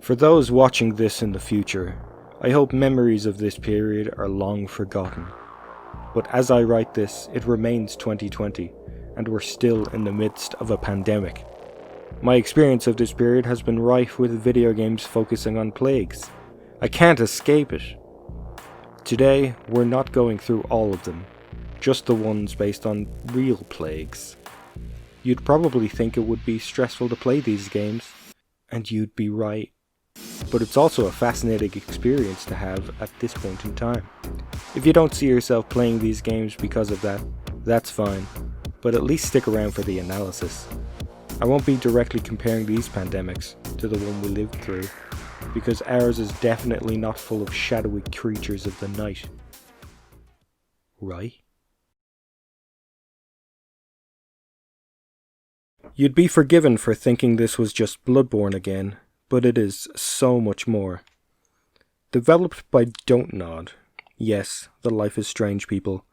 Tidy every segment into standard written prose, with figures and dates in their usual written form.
For those watching this in the future, I hope memories of this period are long forgotten. But as I write this, it remains 2020, and we're still in the midst of a pandemic. My experience of this period has been rife with video games focusing on plagues. I can't escape it. Today, we're not going through all of them, just the ones based on real plagues. You'd probably think it would be stressful to play these games, and you'd be right. But it's also a fascinating experience to have at this point in time. If you don't see yourself playing these games because of that, that's fine, but at least stick around for the analysis. I won't be directly comparing these pandemics to the one we lived through, because ours is definitely not full of shadowy creatures of the night. Right? You'd be forgiven for thinking this was just Bloodborne again, but it is so much more. Developed by Don't Nod. Yes, the Life is Strange people.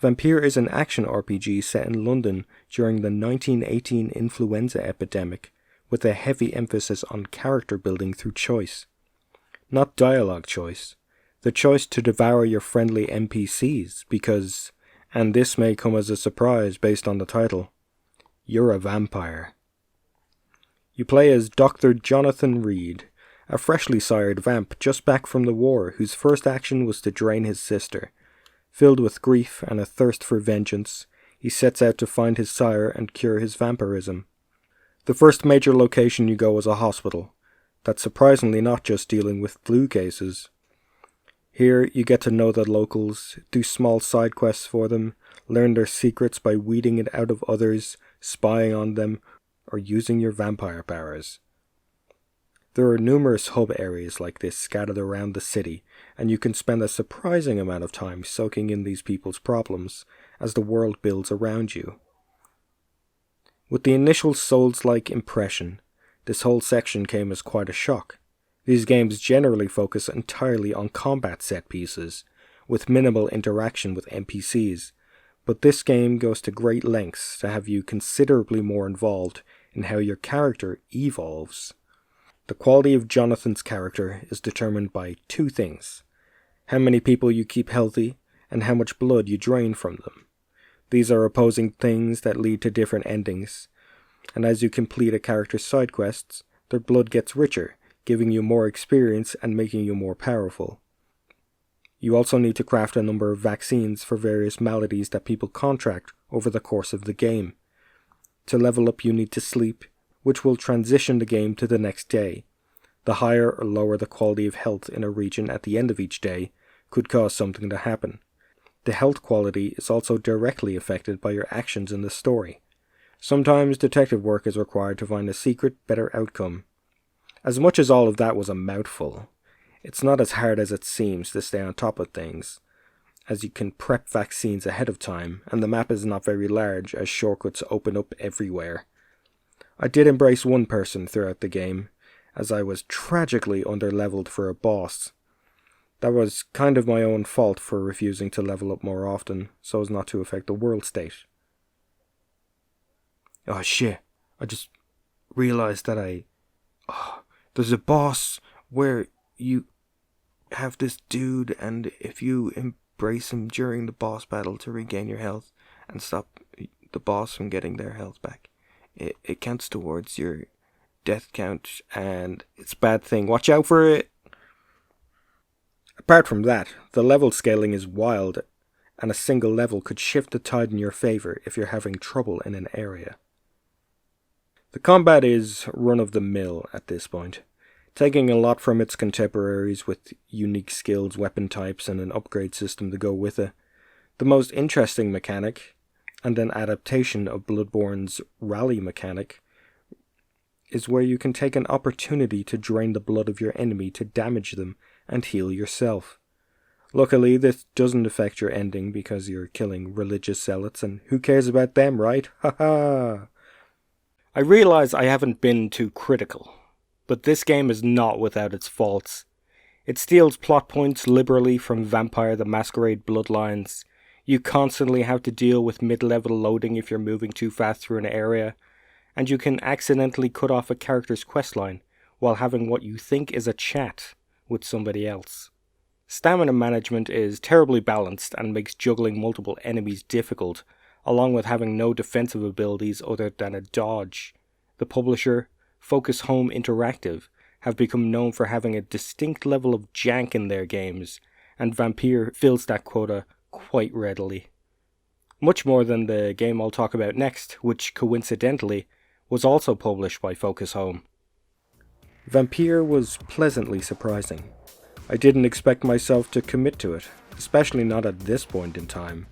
Vampyr is an action RPG set in London during the 1918 influenza epidemic, with a heavy emphasis on character building through choice. Not dialogue choice. The choice to devour your friendly NPCs because, and this may come as a surprise based on the title, you're a vampire. You play as Dr. Jonathan Reed, a freshly sired vamp just back from the war whose first action was to drain his sister. Filled with grief and a thirst for vengeance, he sets out to find his sire and cure his vampirism. The first major location you go is a hospital, that's surprisingly not just dealing with flu cases. Here you get to know the locals, do small side quests for them, learn their secrets by weeding it out of others, spying on them, or using your vampire powers. There are numerous hub areas like this scattered around the city, and you can spend a surprising amount of time soaking in these people's problems as the world builds around you. With the initial Souls-like impression, this whole section came as quite a shock. These games generally focus entirely on combat set pieces, with minimal interaction with NPCs, but this game goes to great lengths to have you considerably more involved in how your character evolves. The quality of Jonathan's character is determined by two things: how many people you keep healthy, and how much blood you drain from them. These are opposing things that lead to different endings, and as you complete a character's side quests, their blood gets richer, giving you more experience and making you more powerful. You also need to craft a number of vaccines for various maladies that people contract over the course of the game. To level up you need to sleep, which will transition the game to the next day. The higher or lower the quality of health in a region at the end of each day could cause something to happen. The health quality is also directly affected by your actions in the story. Sometimes detective work is required to find a secret, better outcome. As much as all of that was a mouthful, it's not as hard as it seems to stay on top of things, as you can prep vaccines ahead of time, and the map is not very large as shortcuts open up everywhere. I did embrace one person throughout the game, as I was tragically underleveled for a boss. That was kind of my own fault for refusing to level up more often, so as not to affect the world state. Oh shit, I just realized that there's a boss where you have this dude, and if you embrace him during the boss battle to regain your health and stop the boss from getting their health back, it counts towards your death count, and it's a bad thing. Watch out for it! Apart from that, the level scaling is wild, and a single level could shift the tide in your favor if you're having trouble in an area. The combat is run-of-the-mill at this point, taking a lot from its contemporaries with unique skills, weapon types, and an upgrade system to go with it. The most interesting mechanic, and an adaptation of Bloodborne's rally mechanic, is where you can take an opportunity to drain the blood of your enemy to damage them and heal yourself. Luckily, this doesn't affect your ending because you're killing religious zealots, and who cares about them, right? Haha! I realize I haven't been too critical, but this game is not without its faults. It steals plot points liberally from Vampire the Masquerade Bloodlines. You constantly have to deal with mid-level loading if you're moving too fast through an area, and you can accidentally cut off a character's questline while having what you think is a chat with somebody else. Stamina management is terribly balanced and makes juggling multiple enemies difficult, along with having no defensive abilities other than a dodge. The publisher, Focus Home Interactive, have become known for having a distinct level of jank in their games, and Vampyr fills that quota quite readily. Much more than the game I'll talk about next, which coincidentally was also published by Focus Home. Vampyr was pleasantly surprising. I didn't expect myself to commit to it, especially not at this point in time.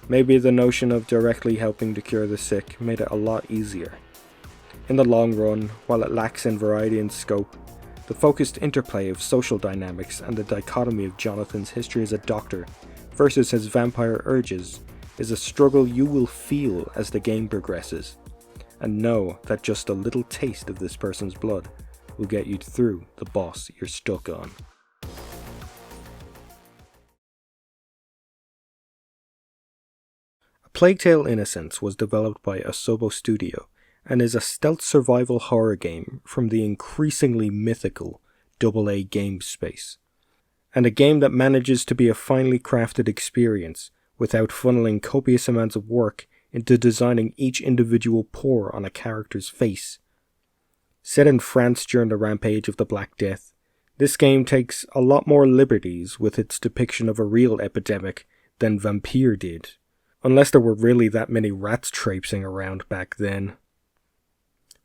Maybe the notion of directly helping to cure the sick made it a lot easier. In the long run, while it lacks in variety and scope, the focused interplay of social dynamics and the dichotomy of Jonathan's history as a doctor versus his vampire urges is a struggle you will feel as the game progresses, and know that just a little taste of this person's blood will get you through the boss you're stuck on. A Plague Tale: Innocence was developed by Asobo Studio and is a stealth survival horror game from the increasingly mythical AA Games space, and a game that manages to be a finely crafted experience without funneling copious amounts of work into designing each individual pore on a character's face. Set in France during the rampage of the Black Death, this game takes a lot more liberties with its depiction of a real epidemic than Vampyr did, unless there were really that many rats traipsing around back then.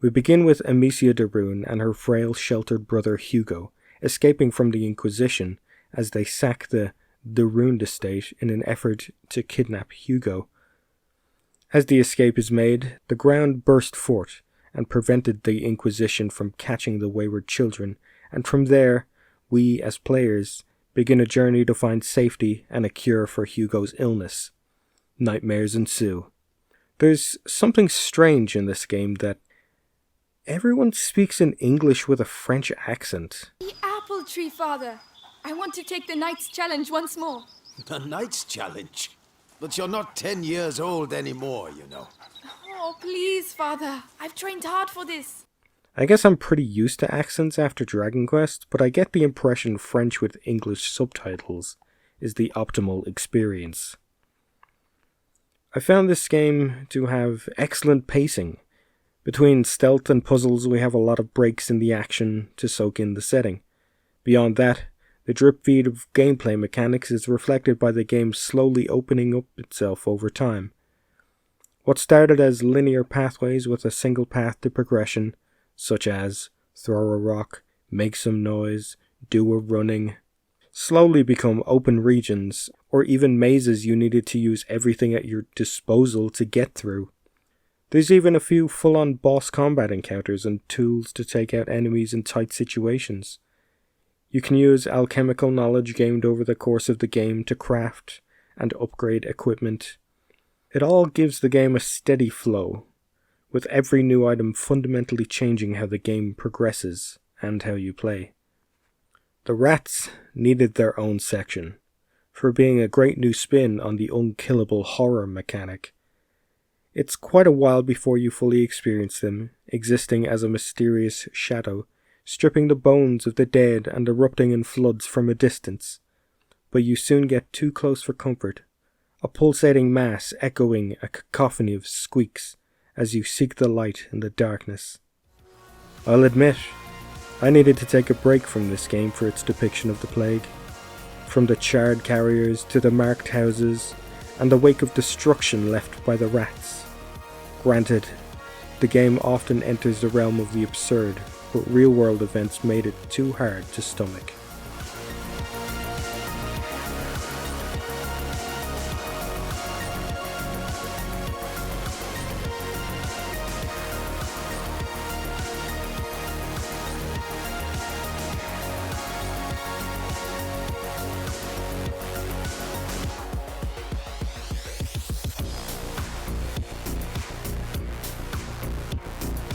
We begin with Amicia de Rune and her frail, sheltered brother Hugo escaping from the Inquisition as they sack the Rune estate in an effort to kidnap Hugo. As the escape is made, the ground burst forth and prevented the Inquisition from catching the wayward children, and from there, we as players begin a journey to find safety and a cure for Hugo's illness. Nightmares ensue. There's something strange in this game that everyone speaks in English with a French accent. The apple tree, Father! I want to take the Knight's Challenge once more. The Knight's Challenge? But you're not 10 years old anymore, you know. Oh, please, Father. I've trained hard for this. I guess I'm pretty used to accents after Dragon Quest, but I get the impression French with English subtitles is the optimal experience. I found this game to have excellent pacing. Between stealth and puzzles, we have a lot of breaks in the action to soak in the setting. Beyond that, the drip feed of gameplay mechanics is reflected by the game slowly opening up itself over time. What started as linear pathways with a single path to progression, such as throw a rock, make some noise, do a running, slowly become open regions, or even mazes you needed to use everything at your disposal to get through. There's even a few full-on boss combat encounters and tools to take out enemies in tight situations. You can use alchemical knowledge gained over the course of the game to craft and upgrade equipment. It all gives the game a steady flow, with every new item fundamentally changing how the game progresses and how you play. The rats needed their own section, for being a great new spin on the unkillable horror mechanic. It's quite a while before you fully experience them, existing as a mysterious shadow, stripping the bones of the dead and erupting in floods from a distance. But you soon get too close for comfort, a pulsating mass echoing a cacophony of squeaks as you seek the light in the darkness. I'll admit, I needed to take a break from this game for its depiction of the plague. From the charred carriers to the marked houses, and the wake of destruction left by the rats. Granted, the game often enters the realm of the absurd, but real-world events made it too hard to stomach.